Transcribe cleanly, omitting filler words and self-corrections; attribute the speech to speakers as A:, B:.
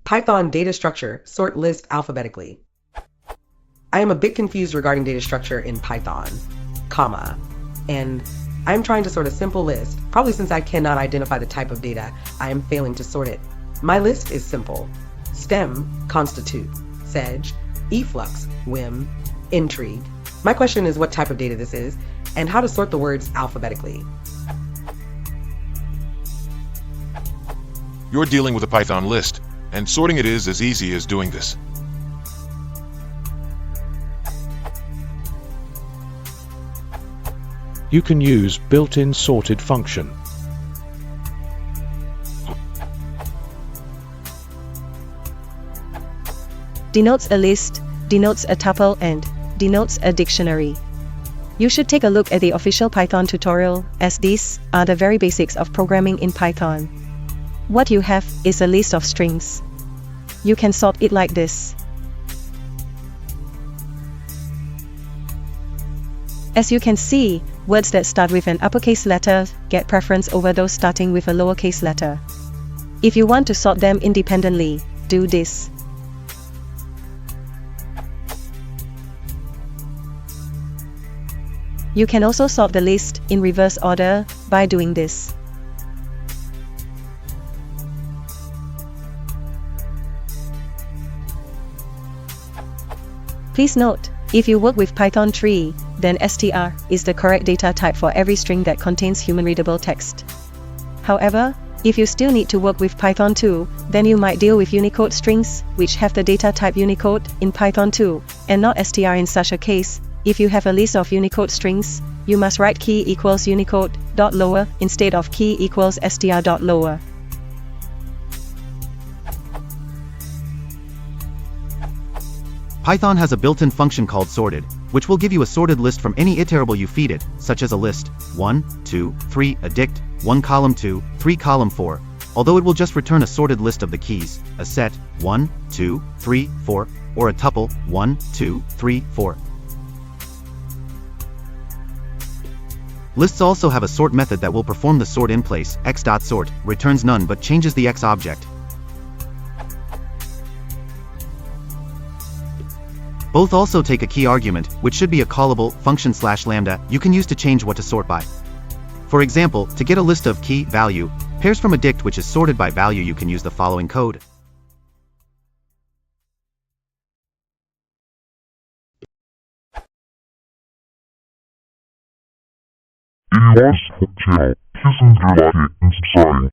A: Python data structure, sort list alphabetically. I am a bit confused regarding data structure in Python, and I'm trying to sort a simple list, probably since I cannot identify the type of data, I am failing to sort it. My list is simple. Stem, constitute, sedge, efflux, whim, intrigue. My question is what type of data this is, and how to sort the words alphabetically.
B: You're dealing with a Python list, and sorting it is as easy as doing this.
C: You can use built-in sorted function.
D: Denotes a list, denotes a tuple, and denotes a dictionary. You should take a look at the official Python tutorial, as these are the very basics of programming in Python. What you have is a list of strings. You can sort it like this. As you can see, words that start with an uppercase letter get preference over those starting with a lowercase letter. If you want to sort them independently, do this. You can also sort the list in reverse order by doing this. Please note, if you work with Python 3, then str is the correct data type for every string that contains human-readable text. However, if you still need to work with Python 2, then you might deal with Unicode strings, which have the data type Unicode in Python 2, and not str. In such a case, if you have a list of Unicode strings, you must write key equals Unicode.lower instead of key equals str.lower.
E: Python has a built-in function called sorted, which will give you a sorted list from any iterable you feed it, such as a list 1, 2, 3, a dict, 1 column 2, 3 column 4, although it will just return a sorted list of the keys, a set 1, 2, 3, 4, or a tuple 1, 2, 3, 4. Lists also have a sort method that will perform the sort in place, x.sort, returns none but changes the x object. Both also take a key argument, which should be a callable function /lambda you can use to change what to sort by. For example, to get a list of key value pairs from a dict which is sorted by value, you can use the following code.
F: If you want to support the channel, please consider liking and subscribing.